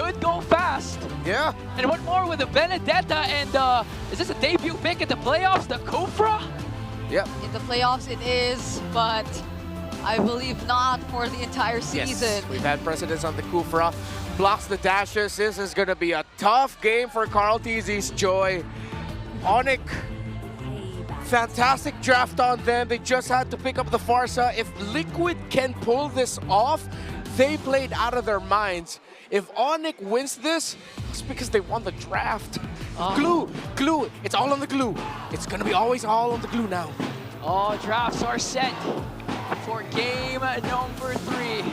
could go fast. Yeah. And one more with the Benedetta, and is this a debut pick in the playoffs, the Kufra? Yep. In the playoffs it is, but I believe not for the entire season. Yes, we've had precedence on the Kufra. Blocks the dashes. This is going to be a tough game for Carl Tizzi's Joy. ONIC, fantastic draft on them. They just had to pick up the Farsa. If Liquid can pull this off, they played out of their minds. If ONIC wins this, it's because they won the draft. Glue. It's all on the glue. It's going to be always all on the glue now. All drafts are set for game number 3.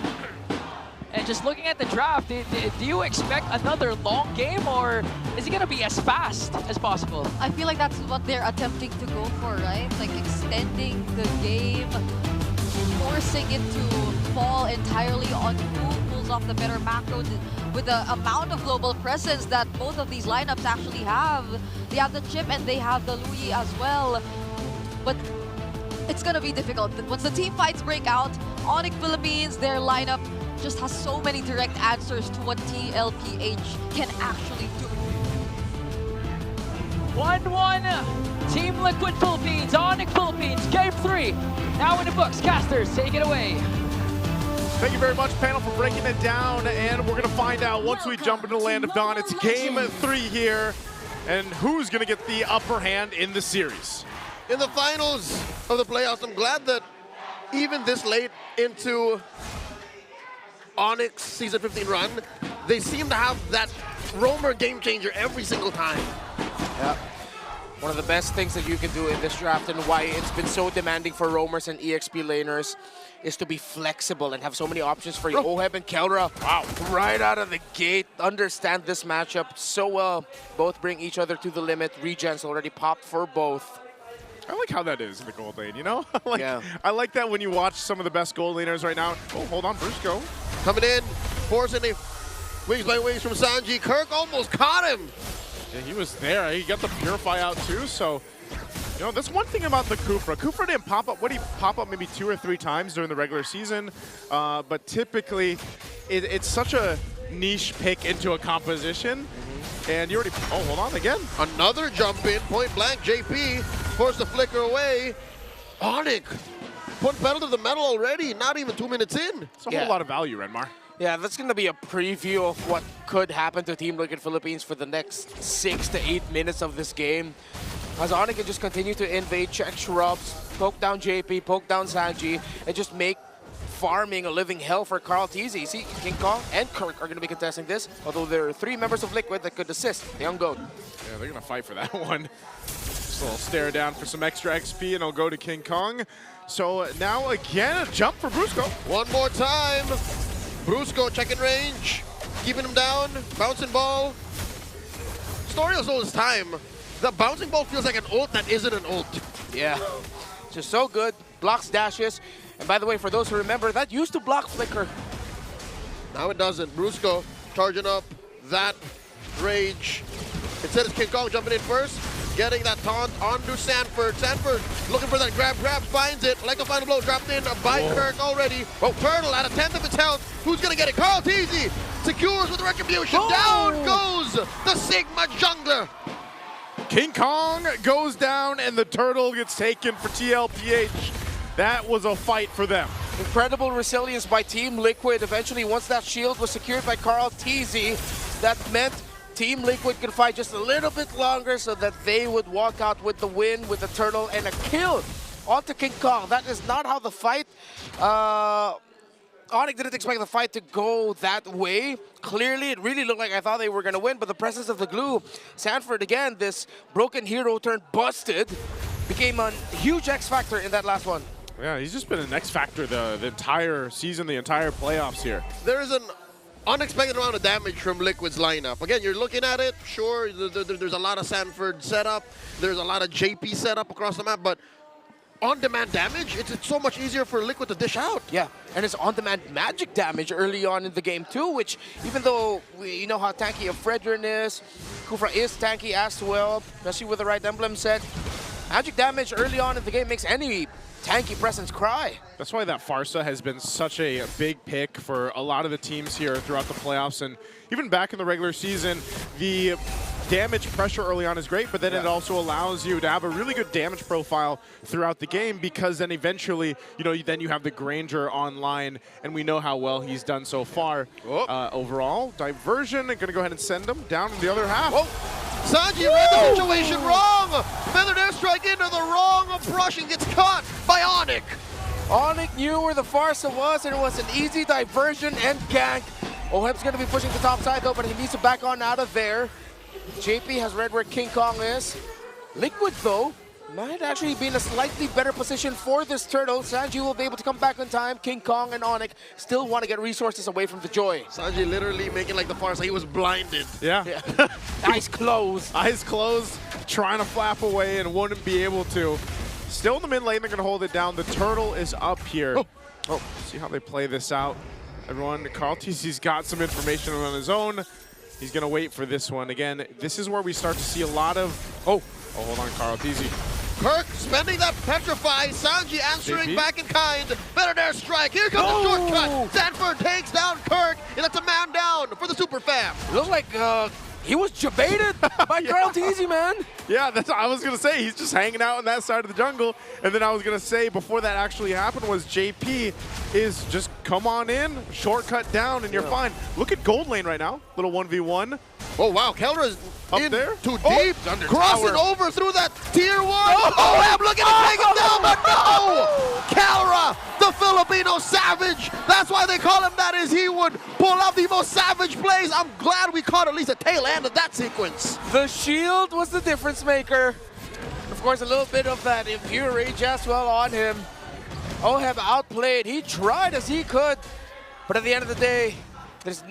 And just looking at the draft, do you expect another long game, or is it going to be as fast as possible? I feel like that's what they're attempting to go for, right? Like extending the game, forcing it to fall entirely on who pulls off the better macro with the amount of global presence that both of these lineups actually have. They have the Chip and they have the Louis as well. But it's going to be difficult. Once the team fights break out, ONIC Philippines, their lineup just has so many direct answers to what TLPH can actually do. 1-1, Team Liquid Philippines, ONIC Philippines, Game 3. Now in the books. Casters, take it away. Thank you very much, panel, for breaking it down. And we're going to find out once we jump into the Land of Dawn. It's Game 3 here. And who's going to get the upper hand in the series? In the finals of the playoffs, I'm glad that even this late into ONIC's Season 15 run, they seem to have that roamer game changer every single time. Yeah. One of the best things that you can do in this draft, and why it's been so demanding for roamers and EXP laners, is to be flexible and have so many options for you. Oheb and Kelra, wow, right out of the gate, understand this matchup so well. Both bring each other to the limit. Regen's already popped for both. I like how that is in the gold lane, you know? Yeah. I like that when you watch some of the best gold laners right now. Oh, hold on, Brusco. Coming in, forcing a wings by wings from Sanji. Kirk almost caught him. Yeah, he was there. He got the Purify out too, so... You know, that's one thing about the Kufra. Kufra didn't pop up. What, did he pop up maybe 2 or 3 times during the regular season? But typically, it's such a niche pick into a composition. And you already... Oh, hold on again. Another jump in, point blank. JP forced the flicker away. ONIC put pedal to the metal already, not even 2 minutes in. It's a whole lot of value, Renmar. Yeah, that's going to be a preview of what could happen to Team Liquid Philippines for the next 6 to 8 minutes of this game. As ONIC can just continue to invade, check shrubs, poke down JP, poke down Sanji, and just make farming a living hell for Carl Tizzi. See, King Kong and Kirk are going to be contesting this, although there are 3 members of Liquid that could assist the Young Goat. Yeah, they're going to fight for that one. Just a little stare down for some extra XP, and it'll go to King Kong. So now again, a jump for Brusco. One more time. Brusco checking range, keeping him down, bouncing ball. Story of his time. The bouncing ball feels like an ult that isn't an ult. Yeah, just so good. Blocks dashes. And by the way, for those who remember, that used to block Flicker. Now it doesn't. Brusco charging up that rage. Instead, it's King Kong jumping in first, getting that taunt onto Sanford. Sanford looking for that grab, finds it. Like a final blow dropped in by Kirk already. Oh, Turtle at a 10th of its health. Who's going to get it? Carl Tizzi secures with the retribution. Down goes the Sigma jungler. King Kong goes down, and the Turtle gets taken for TLPH. That was a fight for them. Incredible resilience by Team Liquid. Eventually, once that shield was secured by Carl Tizzi, that meant Team Liquid could fight just a little bit longer so that they would walk out with the win with the Turtle and a kill onto King Kong. That is not how the fight... ONIC didn't expect the fight to go that way. Clearly, it really looked like I thought they were going to win, but the presence of the glue, Sanford, again, this broken hero turned busted, became a huge X factor in that last one. Yeah, he's just been an X factor the entire season, the entire playoffs here. There is an unexpected amount of damage from Liquid's lineup. Again, you're looking at it, sure, there's a lot of Sanford setup, there's a lot of JP setup across the map, but on-demand damage, it's so much easier for Liquid to dish out. Yeah, and it's on-demand magic damage early on in the game too, which even though you know how tanky a Fredrin is, Kufra is tanky as well, especially with the right emblem set, magic damage early on in the game makes any tanky presence cry. That's why that Farsa has been such a big pick for a lot of the teams here throughout the playoffs. And even back in the regular season, the damage pressure early on is great, but then it also allows you to have a really good damage profile throughout the game, because then eventually, then you have the Granger online, and we know how well he's done so far. Overall, diversion, going to go ahead and send him down to the other half. Sanji read the situation wrong. Feathered airstrike into the wrong brush and gets caught by ONIC. ONIC knew where the Farsa was, and it was an easy diversion and gank. Oheb's going to be pushing the top side though, but he needs to back on out of there. JP has read where King Kong is. Liquid though might actually be in a slightly better position for this turtle. Sanji will be able to come back on time. King Kong and ONIC still want to get resources away from the Joy. Sanji literally making like the Farsa. He was blinded. Yeah. Eyes closed. Eyes closed, trying to flap away and wouldn't be able to. Still in the mid lane, they're going to hold it down. The turtle is up here. See how they play this out. Everyone, Carl TC's got some information on his own. He's going to wait for this one. Again, this is where we start to see a lot of... hold on, Carl TC. Kirk spending that petrify. Sanji answering JP? back in kind. Better dare strike. Here comes the shortcut. Sanford takes down Kirk. He lets a man down for the super fam. Looks like he was jebaited by Carl TZ, man. Yeah, that's what I was going to say. He's just hanging out on that side of the jungle. And then I was going to say, before that actually happened, was JP is just come on in, shortcut down, and you're fine. Look at gold lane right now. Little 1v1. Oh, wow. Kelra's Up in there? too deep. Under Crossing tower. over through that tier 1. Oh, look at him take him down, but no! Kelra, the Filipino savage. That's why they call him that, is he would pull out the most savage plays. I'm glad we caught at least a tail end of that sequence. The shield was the difference maker. Of course, a little bit of that impure rage as well on him. Oheb outplayed. He tried as he could, but at the end of the day, there's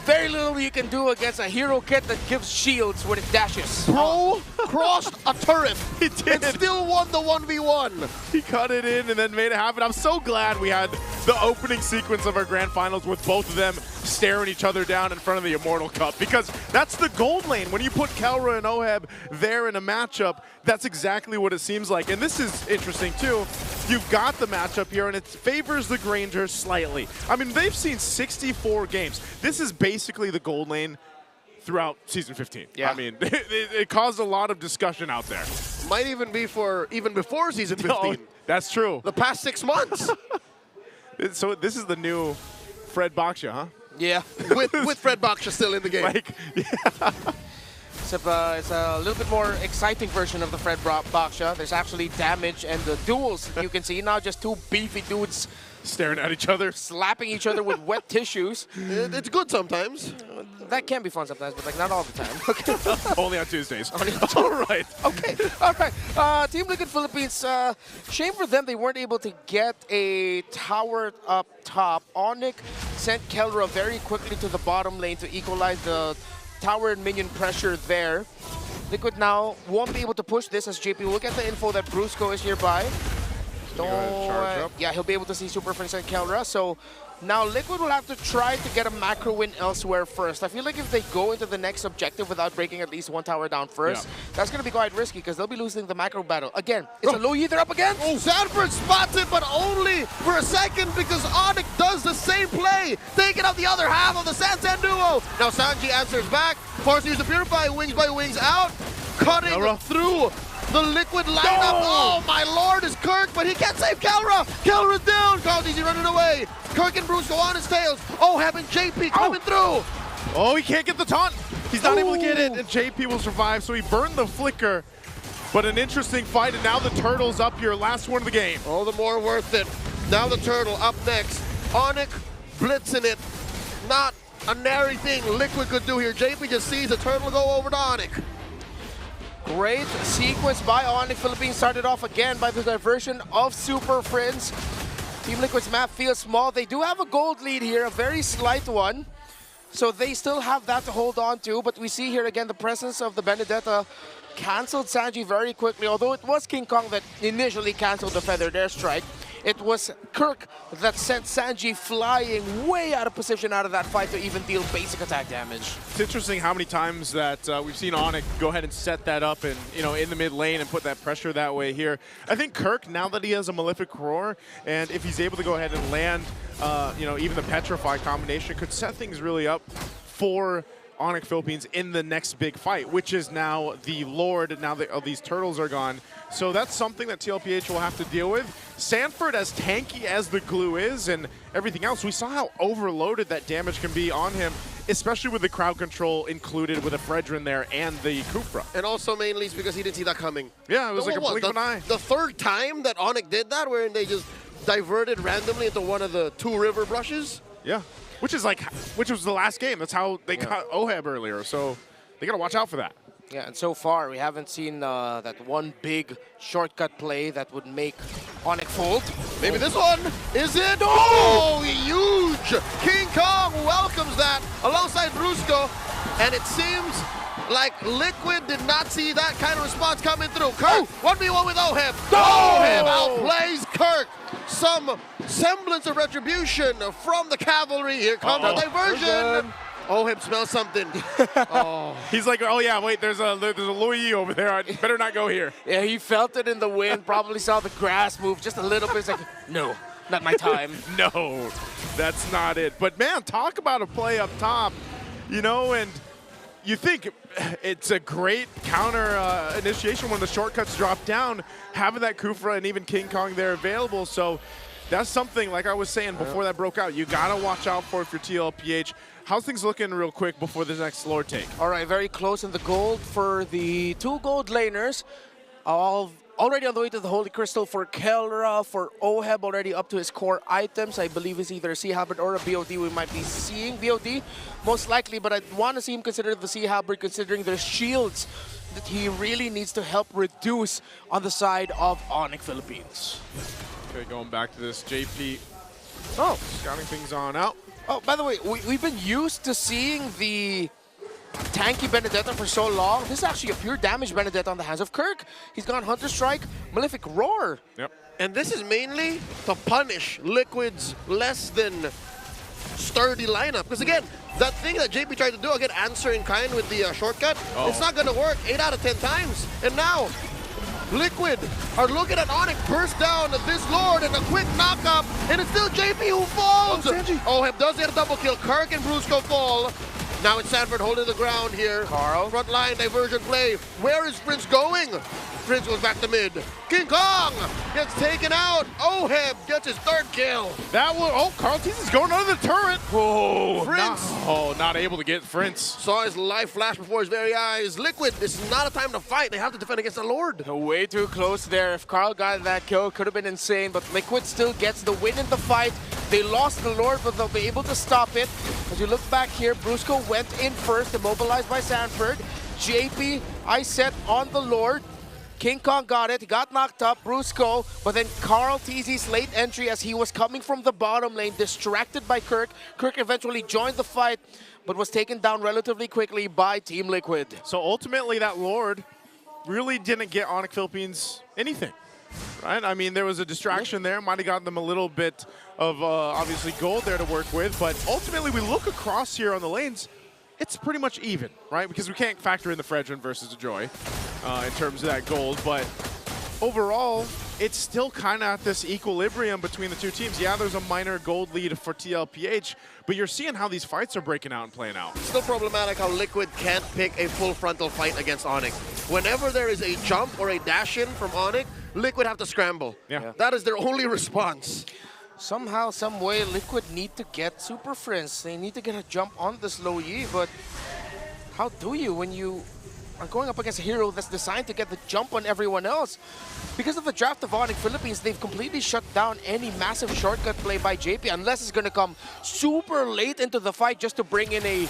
very little you can do against a hero kit that gives shields when it dashes. Bro crossed a turret. He did. And still won the 1v1. He cut it in and then made it happen. I'm so glad we had the opening sequence of our grand finals with both of them staring each other down in front of the Immortal Cup, because that's the gold lane. When you put Kelra and Oheb there in a matchup, that's exactly what it seems like. And this is interesting too. You've got the matchup here, and it favors the Grangers slightly. I mean, they've seen 64 games. This is basically the gold lane throughout Season 15. Yeah. I mean, it caused a lot of discussion out there. Might even be for even before Season 15. Oh, that's true. The past 6 months. So this is the new Fred Baksha, huh? Yeah. with Fred Baksha still in the game. Like, yeah. It's a little bit more exciting version of the Fred Baksha. There's actually damage and the duels you can see now, just two beefy dudes Staring at each other. slapping each other with wet tissues. It's good sometimes. That can be fun sometimes, but like not all the time. Only on Tuesdays. All right. Okay, all right. Team Liquid Philippines, shame for them they weren't able to get a tower up top. ONIC sent Kelra very quickly to the bottom lane to equalize the tower and minion pressure there. Liquid now won't be able to push this as JP will look at the info that Brusco is nearby. Yeah, he'll be able to see Super Prince and Kelra. So now Liquid will have to try to get a macro win elsewhere first. I feel like if they go into the next objective without breaking at least one tower down first, that's going to be quite risky because they'll be losing the macro battle. Again, it's a low ether up again. Oh, Sanford spots it, but only for a second because ONIC does the same play, taking out the other half of the Sansan duo. Now Sanji answers back, forcing to purify, wings by wings out, cutting through the Liquid lineup. Oh my lord, is Kirk, but he can't save Kelra. Kelra's down. Carl TC running away. Kirk and Bruce go on his tails. Oh, having JP coming through. Oh, he can't get the taunt. He's not able to get it, and JP will survive, so he burned the flicker. But an interesting fight, and now the Turtle's up here, last one of the game. All the more worth it. Now the Turtle up next. ONIC blitzing it. Not a nary thing Liquid could do here. JP just sees the Turtle go over to ONIC. Great sequence by ONIC Philippines. Started off again by the diversion of Super Friends. Team Liquid's map feels small. They do have a gold lead here, a very slight one. So they still have that to hold on to. But we see here again the presence of the Benedetta canceled Sanji very quickly. Although it was King Kong that initially canceled the Feathered Airstrike. It was Kirk that sent Sanji flying way out of position out of that fight to even deal basic attack damage. It's interesting how many times that we've seen ONIC go ahead and set that up and, you know, in the mid lane and put that pressure that way here. I think Kirk, now that he has a Malefic Roar, and if he's able to go ahead and land, you know, even the Petrify combination, could set things really up for ONIC Philippines in the next big fight, which is now the Lord, now that these turtles are gone. So that's something that TLPH will have to deal with. Sanford, as tanky as the glue is and everything else, we saw how overloaded that damage can be on him, especially with the crowd control included with a Fredrin there and the Kufra. And also mainly it's because he didn't see that coming. Yeah, it was like a blink of an eye. The third time that ONIC did that, wherein they just diverted randomly into one of the 2 river brushes. Yeah, which was the last game. That's how they got Oheb earlier. So they got to watch out for that. Yeah, and so far we haven't seen that one big shortcut play that would make ONIC fold. Maybe this one. Is it? Oh, huge! King Kong welcomes that alongside Brusco. And it seems like Liquid did not see that kind of response coming through. Kirk, 1v1 with Oheb. Oheb outplays Kirk. Some semblance of retribution from the cavalry. Here comes the diversion. Oheb smells something. He's like, oh yeah, wait, there's a Louis over there. I better not go here. Yeah, he felt it in the wind, probably saw the grass move just a little bit. It's like, no, not my time. No, that's not it. But man, talk about a play up top, you know, and you think it's a great counter initiation when the shortcuts drop down, having that Kufra and even King Kong there available. So that's something, like I was saying before that broke out, you got to watch out for if you're TLPH. How's things looking real quick before the next Lord take? All right, very close in the gold for the 2 gold laners. Already on the way to the Holy Crystal for Kelra, for Oheb already up to his core items. I believe it's either a Sea Halberd or a BOD. We might be seeing BOD, most likely, but I want to see him consider the Sea Halberd considering the shields that he really needs to help reduce on the side of ONIC Philippines. Okay, going back to this, JP. Oh, Scouting things on out. Oh, by the way, we've been used to seeing the tanky Benedetta for so long. This is actually a pure damage Benedetta on the hands of Kirk. He's gone Hunter Strike, Malefic Roar. Yep. And this is mainly to punish Liquid's less than sturdy lineup. Because again, that thing that JP tried to do, again, answer in kind with the shortcut, it's not going to work 8 out of 10 times. And now, Liquid are looking at ONIC burst down this Lord and a quick knock-up, and it's still JP who falls. Oheb does get a double kill. Kirk and Brusco fall. Now it's Sanford holding the ground here. Carl. Front line, diversion play. Where is Prince going? Prince goes back to mid. King Kong gets taken out. Oheb gets his 3rd kill. That one, oh, Carl Tease is going under the turret. Whoa. Prince. Not able to get Prince. Saw his life flash before his very eyes. Liquid, this is not a time to fight. They have to defend against the Lord. Way too close there. If Carl got that kill, could have been insane, but Liquid still gets the win in the fight. They lost the Lord, but they'll be able to stop it. As you look back here, Brusco went in first, immobilized by Sanford. JP, I set on the Lord. King Kong got it, he got knocked up, Brusco, but then Carl Teasy's late entry as he was coming from the bottom lane, distracted by Kirk. Kirk eventually joined the fight, but was taken down relatively quickly by Team Liquid. So ultimately, that Lord really didn't get ONIC Philippines anything, right? I mean, there was a distraction there, might have gotten them a little bit of, obviously, gold there to work with, but ultimately, we look across here on the lanes, it's pretty much even, right? Because we can't factor in the Fredrin versus the Joy in terms of that gold, but overall, it's still kind of at this equilibrium between the 2 teams. Yeah, there's a minor gold lead for TLPH, but you're seeing how these fights are breaking out and playing out. Still problematic how Liquid can't pick a full frontal fight against ONIC. Whenever there is a jump or a dash in from ONIC, Liquid have to scramble. Yeah. That is their only response. Somehow, some way, Liquid need to get Super Friends. They need to get a jump on this low Yi, but how do you when you are going up against a hero that's designed to get the jump on everyone else? Because of the draft of ONIC Philippines, they've completely shut down any massive shortcut play by JP, unless it's going to come super late into the fight just to bring in a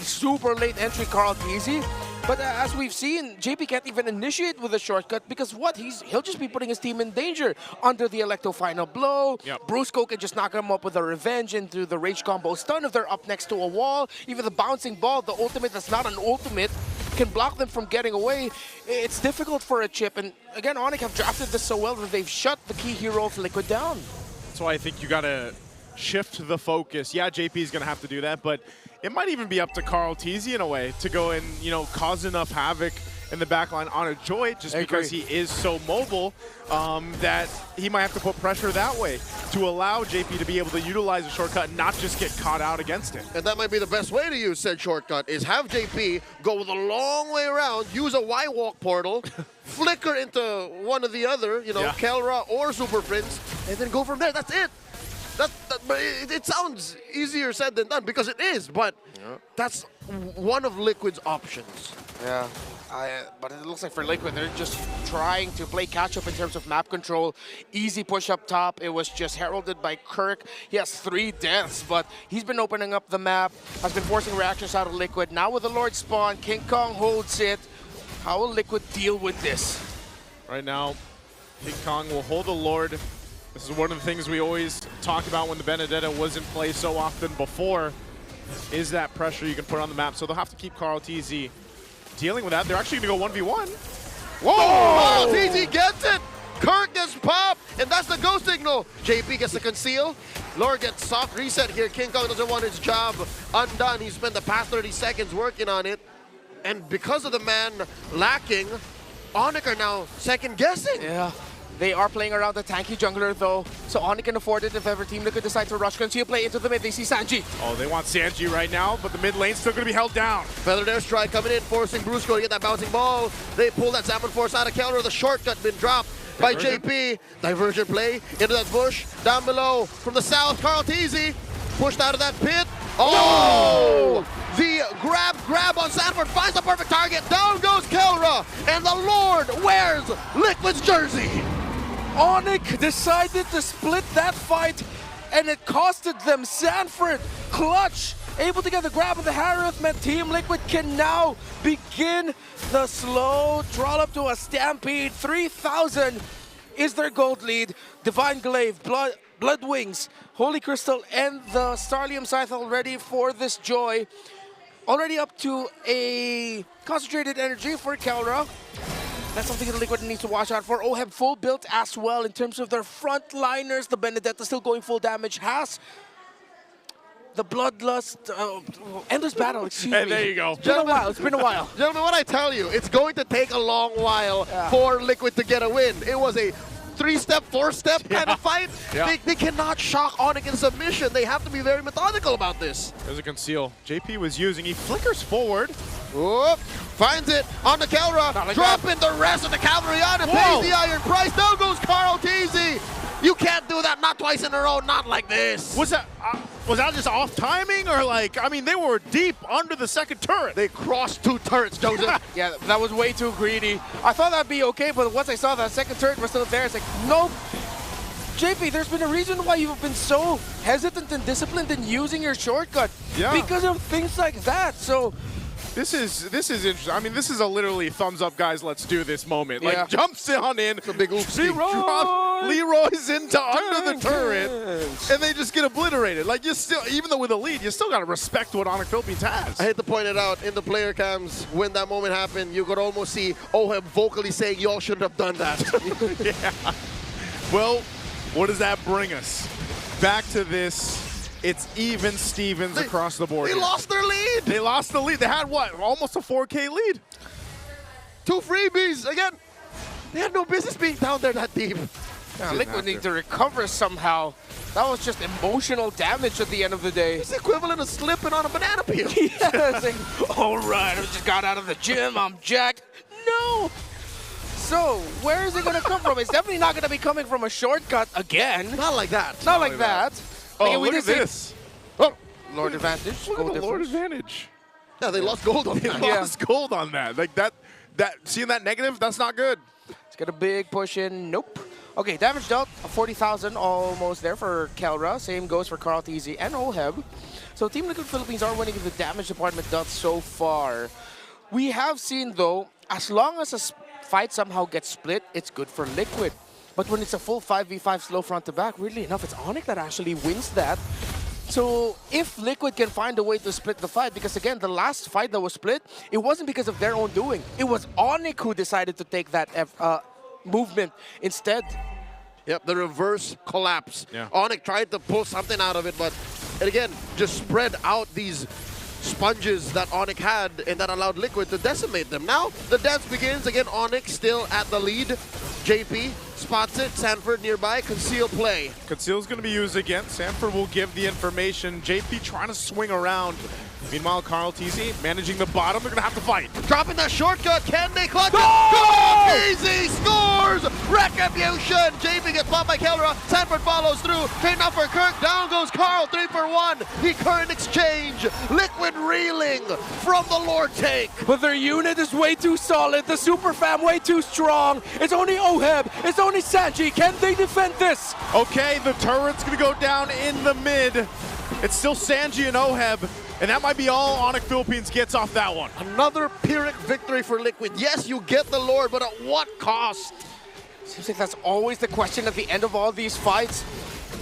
super late entry Carl Teasy. But as we've seen, JP can't even initiate with a shortcut because what? He'll just be putting his team in danger under the Electo final blow. Yep. Brusco can just knock him up with a revenge into the rage combo stun if they're up next to a wall. Even the bouncing ball, the ultimate that's not an ultimate, can block them from getting away, it's difficult for a chip. And again, ONIC have drafted this so well that they've shut the key hero of Liquid down. That's why I think you gotta shift the focus. Yeah, JP is gonna have to do that, but it might even be up to Carl Teasy in a way to go and, you know, cause enough havoc in the backline on a Joy, just because he is so mobile that he might have to put pressure that way to allow JP to be able to utilize a shortcut and not just get caught out against it. And that might be the best way to use said shortcut, is have JP go the long way around, use a Y-Walk portal, flicker into one or the other, you know, Kelra or Super Prince, and then go from there. That's it. But it sounds easier said than done, because it is, but that's one of Liquid's options. Yeah. But it looks like for Liquid, they're just trying to play catch-up in terms of map control. Easy push up top. It was just heralded by Kirk. He has 3 deaths, but he's been opening up the map, has been forcing reactions out of Liquid. Now with the Lord spawn, King Kong holds it. How will Liquid deal with this? Right now, King Kong will hold the Lord. This is one of the things we always talk about when the Benedetta was in play so often before, is that pressure you can put on the map. So they'll have to keep Carl TZ dealing with that. They're actually going to go 1v1. Whoa! Oh, TZ gets it! Kirk gets popped, and that's the go signal. JP gets to conceal. Lord gets soft reset here. King Kong doesn't want his job undone. He spent the past 30 seconds working on it. And because of the man lacking, ONIC are now second guessing. Yeah. They are playing around the tanky jungler though, so ONIC can afford it if ever Team Liquid decide to rush. Conceal play into the mid, they see Sanji. Oh, they want Sanji right now, but the mid lane's still going to be held down. Feathered Airstrike coming in, forcing Brusco to get that bouncing ball. They pull that Salmon Force out of counter. The shortcut been dropped by JP. Diversion play into that bush. Down below from the south, Carl Teasy pushed out of that pit. Oh! The grab on Sanford finds the perfect target. Down goes Kelra, and the Lord wears Liquid's jersey. ONIC decided to split that fight, and it costed them. Sanford, clutch, able to get the grab of the Harith, meant Team Liquid can now begin the slow trollop to a stampede. 3,000 is their gold lead. Divine Glaive, Blood Wings, Holy Crystal, and the Starlium Scythe already for this Joy. Already up to a concentrated energy for Kelra. That's something that Liquid needs to watch out for. OHEB full built as well in terms of their frontliners. The Benedetta still going full damage. Has the Bloodlust, Endless Battle, excuse me. There you go. It's been a while, it's been a while. Gentlemen, what I tell you, it's going to take a long while for Liquid to get a win. It was a 3-step, 4-step kind of fight. They cannot shock ONIC in submission. They have to be very methodical about this. There's a conceal. JP was using, he flickers forward. Whoop. Finds it on the Kelra, like dropping the rest of the cavalry on and pays the iron price. Down goes Carl Teasy. You can't do that, not twice in a row, not like this. Was that just off timing, or like, I mean, they were deep under the second turret. They crossed 2 turrets, Joseph. Yeah, that was way too greedy. I thought that'd be okay, but once I saw that second turret was still there, it's like, nope. JP, there's been a reason why you've been so hesitant and disciplined in using your shortcut. Yeah. Because of things like that, so. This is interesting. I mean, this is a literally thumbs up, guys. Let's do this moment. Like jumps on in, it's a big Leroy's into under the turret, and they just get obliterated. Like you still, even though with a lead, you still gotta respect what ONIC Philippines has. I hate to point it out in the player cams when that moment happened. You could almost see OHEB vocally saying, "Y'all shouldn't have done that." Yeah. Well, what does that bring us? Back to this. It's even Stevens across the board. They lost their lead. They lost the lead. They had what? Almost a 4K lead. 2 freebies. Again, they had no business being down there that deep. Yeah, Liquid needs to recover somehow. That was just emotional damage at the end of the day. It's equivalent of slipping on a banana peel. Yeah, it's like, all right, I just got out of the gym. I'm jacked. No. So, where is it going to come from? It's definitely not going to be coming from a shortcut again. Not like that. Not like that. Oh, look at this. Oh, Lord advantage. Look at the Lord advantage. Yeah, they lost gold on that. They lost gold on that. Like that, seeing that negative, that's not good. Let's get a big push in. Nope. Okay, damage dealt, 40,000 almost there for Kelra. Same goes for Carl Teasy and OHEB. So Team Liquid Philippines are winning the damage department thus so far. We have seen, though, as long as a fight somehow gets split, it's good for Liquid. But when it's a full 5v5 slow front to back, weirdly enough, it's ONIC that actually wins that. So if Liquid can find a way to split the fight, because again, the last fight that was split, it wasn't because of their own doing. It was ONIC who decided to take that movement instead. Yep, the reverse collapse. Yeah. ONIC tried to pull something out of it, but and again, just spread out these sponges that ONIC had, and that allowed Liquid to decimate them. Now, the dance begins. Again, ONIC still at the lead. JP spots it. Sanford nearby. Conceal play. Conceal's going to be used again. Sanford will give the information. JP trying to swing around. Meanwhile, Carl TZ managing the bottom. They're going to have to fight. Dropping that shortcut. Can they clutch it? Goal! Easy scores! Retribution! JP gets popped by Kelra. Sanford follows through. Trade up for Kirk. Down goes Carl. 3 for 1. The current exchange. Liquid reeling from the Lord take. But their unit is way too solid. The Super Fam way too strong. It's only Oheb. It's only Sanji. Can they defend this? Okay, the turret's going to go down in the mid. It's still Sanji and Oheb, and that might be all ONIC Philippines gets off that one. Another Pyrrhic victory for Liquid. Yes, you get the Lord, but at what cost? Seems like that's always the question at the end of all these fights.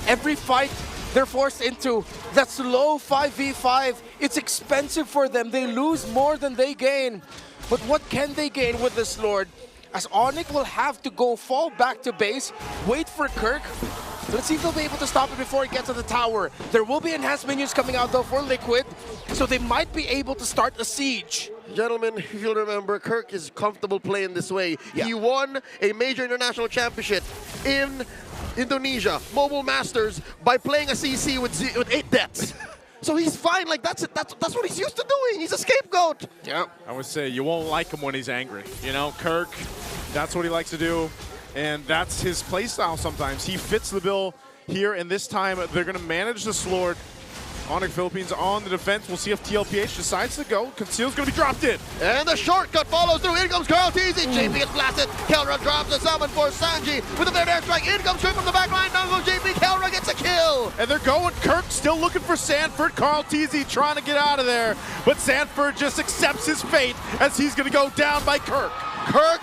Every fight they're forced into, that slow 5v5, it's expensive for them. They lose more than they gain. But what can they gain with this Lord? As ONIC will have to go fall back to base, wait for Kirk. Let's see if they'll be able to stop it before it gets to the tower. There will be enhanced minions coming out though for Liquid, so they might be able to start a siege. Gentlemen, if you'll remember, Kirk is comfortable playing this way. Yeah. He won a major international championship in Indonesia, Mobile Masters, by playing a CC with 8 deaths. So he's fine, like that's what he's used to doing. He's a scapegoat. Yeah. I would say you won't like him when he's angry. You know, Kirk, that's what he likes to do, and that's his playstyle sometimes. He fits the bill here, and this time they're going to manage this Lord. ONIC Philippines on the defense. We'll see if TLPH decides to go. Conceal's going to be dropped in. And the shortcut follows through. In comes Carl TZ. JP gets blasted. Kelra drops the summon for Sanji with a fair airstrike. In comes Kirk from the back line. Down goes JP. Kelra gets a kill. And they're going. Kirk still looking for Sanford. Carl TZ trying to get out of there. But Sanford just accepts his fate as he's going to go down by Kirk. Kirk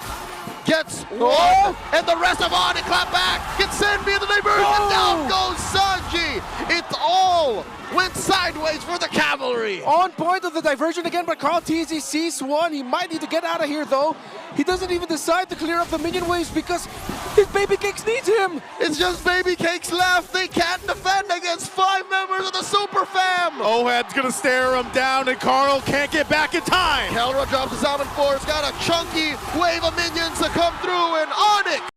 gets one, and the rest of ONIC clap back. Gets sent via the diversion. Down goes Sanji. It all went sideways for the cavalry. On point of the diversion again, but Carl TZ sees one. He might need to get out of here though. He doesn't even decide to clear up the minion waves because his baby cakes needs him. It's just baby cakes left. They can't defend against 5 members of the Super Fam. Oheb's going to stare him down, and Carl can't get back in time. Kelra drops the Salmon Force. Got a chunky wave of minions to come through, and ONIC